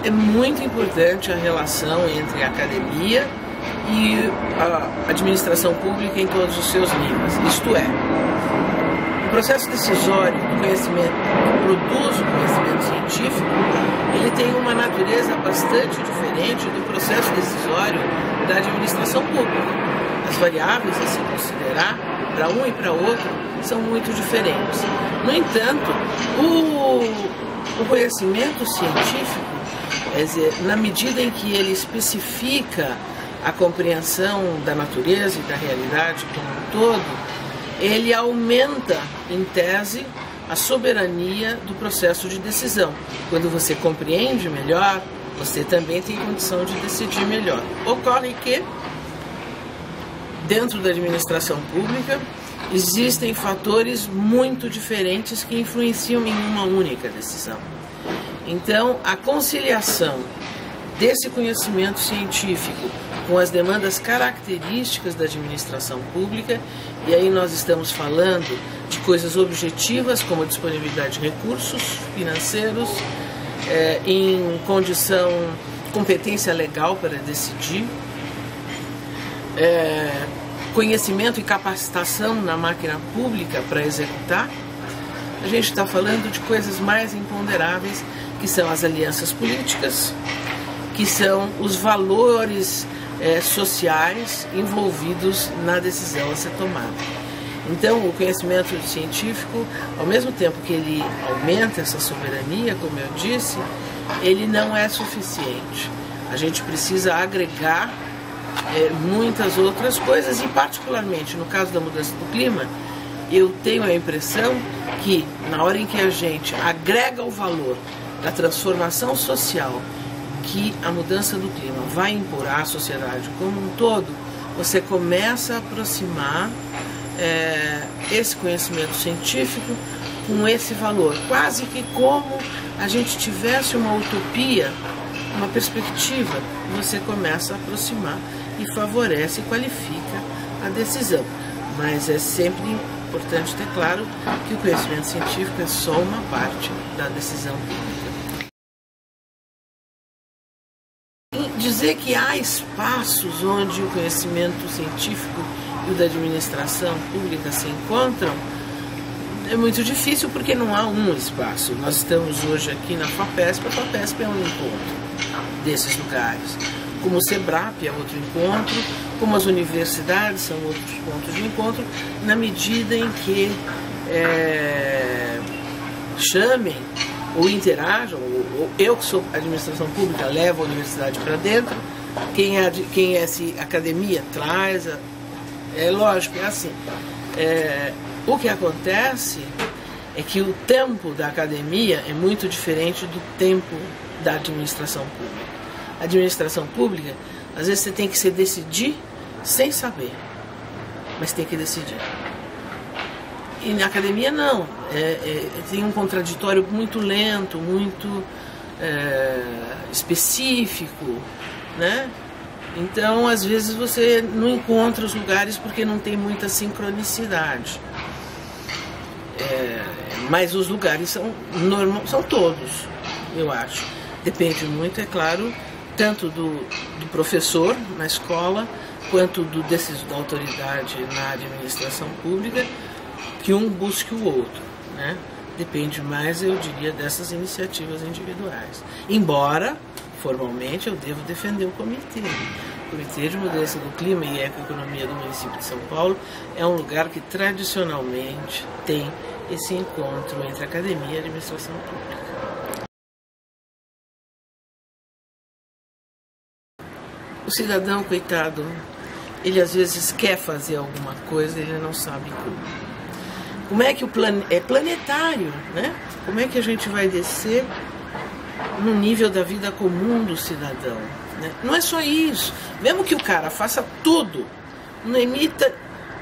é muito importante a relação entre a academia e a administração pública em todos os seus níveis. Isto é, o processo decisório do conhecimento, que produz o conhecimento científico, ele tem uma natureza bastante diferente do processo decisório da administração pública. As variáveis a se considerar para um e para outro são muito diferentes. No entanto, o conhecimento científico, quer dizer, na medida em que ele especifica a compreensão da natureza e da realidade como um todo, ele aumenta, em tese, a soberania do processo de decisão. Quando você compreende melhor, você também tem condição de decidir melhor. Ocorre que, dentro da administração pública, existem fatores muito diferentes que influenciam em uma única decisão. Então, a conciliação desse conhecimento científico com as demandas características da administração pública, e aí nós estamos falando de coisas objetivas como a disponibilidade de recursos financeiros, em condição, competência legal para decidir, conhecimento e capacitação na máquina pública para executar. A gente está falando de coisas mais imponderáveis, que são as alianças políticas, que são os valores sociais envolvidos na decisão a ser tomada. Então, o conhecimento científico, ao mesmo tempo que ele aumenta essa soberania, como eu disse, ele não é suficiente. A gente precisa agregar muitas outras coisas, e particularmente no caso da mudança do clima, eu tenho a impressão que na hora em que a gente agrega o valor da transformação social que a mudança do clima vai impor à sociedade como um todo, você começa a aproximar esse conhecimento científico com esse valor, quase que como a gente tivesse uma utopia, uma perspectiva, você começa a aproximar e favorece e qualifica a decisão. Mas é sempre importante ter claro que o conhecimento científico é só uma parte da decisão pública. Dizer que há espaços onde o conhecimento científico e o da administração pública se encontram é muito difícil, porque não há um espaço. Nós estamos hoje aqui na FAPESP, a FAPESP é um encontro desses lugares. Como o SEBRAP é outro encontro, como as universidades são outros pontos de encontro, na medida em que chamem ou interajam, ou eu que sou administração pública levo a universidade para dentro, quem é academia traz, é lógico, é assim. O que acontece é que o tempo da academia é muito diferente do tempo da administração pública. A administração pública, às vezes você tem que se decidir sem saber, mas tem que decidir. E na academia não, tem um contraditório muito lento, muito específico, né? Então, às vezes você não encontra os lugares porque não tem muita sincronicidade. Mas os lugares são todos, eu acho. Depende muito, é claro, tanto do professor na escola, quanto da autoridade na administração pública, que um busque o outro, né? Depende mais, eu diria, dessas iniciativas individuais. Embora, formalmente, eu devo defender o comitê. O Comitê de Mudança do Clima e Ecoeconomia do município de São Paulo é um lugar que tradicionalmente tem esse encontro entre academia e administração pública. O cidadão, coitado, ele às vezes quer fazer alguma coisa, ele não sabe como. Como é que é planetário, né? Como é que a gente vai descer no nível da vida comum do cidadão, né? Não é só isso. Mesmo que o cara faça tudo, não emita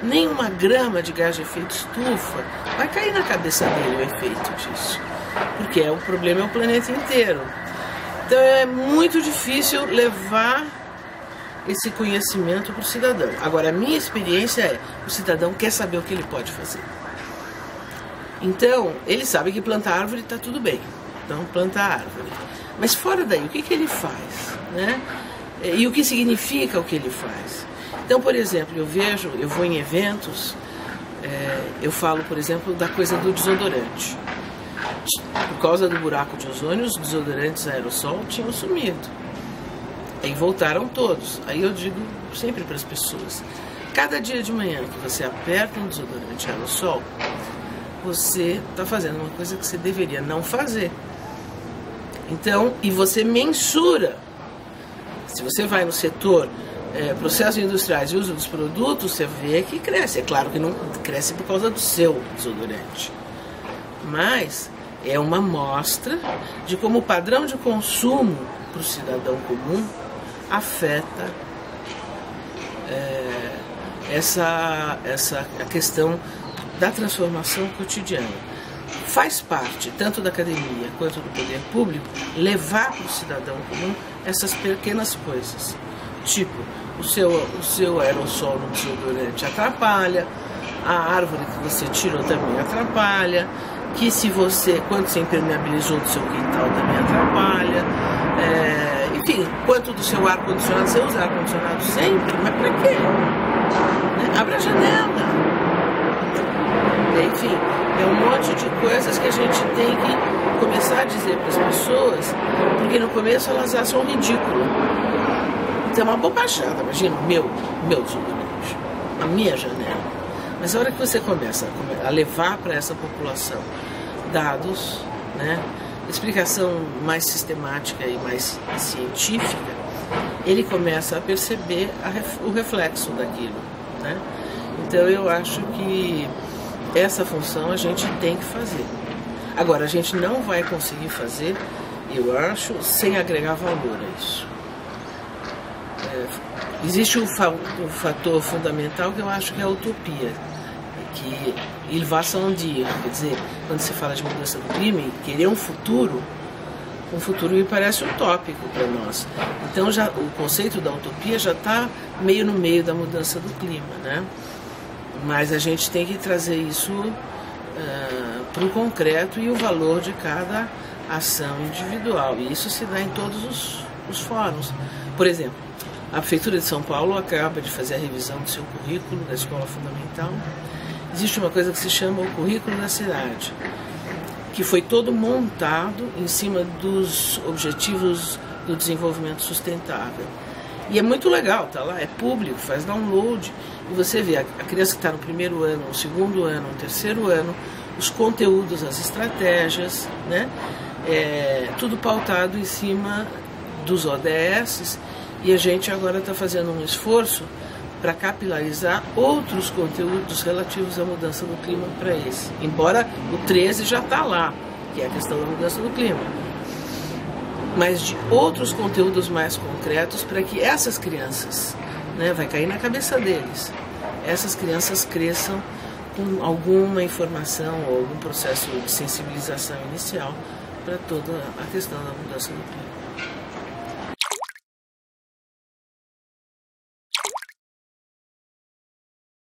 nem uma grama de gás de efeito estufa, vai cair na cabeça dele o efeito disso. Porque o problema é o planeta inteiro. Então é muito difícil levar esse conhecimento para o cidadão. Agora, a minha experiência é, o cidadão quer saber o que ele pode fazer. Então, ele sabe que plantar árvore está tudo bem, Então planta a árvore. Mas fora daí, o que ele faz, né? E o que significa o que ele faz? Então, por exemplo, eu vou em eventos, eu falo, por exemplo, da coisa do desodorante. Por causa do buraco de ozônio, os desodorantes aerossol tinham sumido. Aí voltaram todos. Aí eu digo sempre para as pessoas, cada dia de manhã que você aperta um desodorante aerossol, você está fazendo uma coisa que você deveria não fazer. Então, e você mensura. Se você vai no setor processos industriais e uso dos produtos, você vê que cresce. É claro que não cresce por causa do seu desodorante. Mas é uma amostra de como o padrão de consumo para o cidadão comum afeta a questão da transformação cotidiana. Faz parte, tanto da academia quanto do poder público, levar para o cidadão comum essas pequenas coisas. Tipo, o seu aerossol no desodorante atrapalha, a árvore que você tirou também atrapalha, que quanto você impermeabilizou do seu quintal também atrapalha, enfim, quanto do seu ar-condicionado, você usa ar-condicionado sempre, mas para quê? Abre a janela. Enfim, é um monte de coisas que a gente tem que começar a dizer para as pessoas, porque no começo elas acham ridículo. Então é uma bobajada, imagina, meu desodorante, a minha janela. Mas a hora que você começa a levar para essa população dados, né, explicação mais sistemática e mais científica, ele começa a perceber o reflexo daquilo, né? Então eu acho que essa função a gente tem que fazer. Agora, a gente não vai conseguir fazer, eu acho, sem agregar valor a isso. Existe um fator fundamental que eu acho que é a utopia, que il va sans dire, quer dizer, quando se fala de mudança do clima, querer um futuro me parece utópico para nós. Então o conceito da utopia já está meio no meio da mudança do clima, né? Mas a gente tem que trazer isso para o concreto e o valor de cada ação individual. E isso se dá em todos os fóruns. Por exemplo, a Prefeitura de São Paulo acaba de fazer a revisão do seu currículo da escola fundamental. Existe uma coisa que se chama o currículo da cidade, que foi todo montado em cima dos objetivos do desenvolvimento sustentável. E é muito legal, tá lá, é público, faz download, e você vê a criança que está no primeiro ano, no segundo ano, no terceiro ano, os conteúdos, as estratégias, né? Tudo pautado em cima dos ODS, e a gente agora está fazendo um esforço para capilarizar outros conteúdos relativos à mudança do clima para esse. Embora o 13 já está lá, que é a questão da mudança do clima. Mas de outros conteúdos mais concretos para que essas crianças, né, vai cair na cabeça deles, essas crianças cresçam com alguma informação ou algum processo de sensibilização inicial para toda a questão da mudança do clima.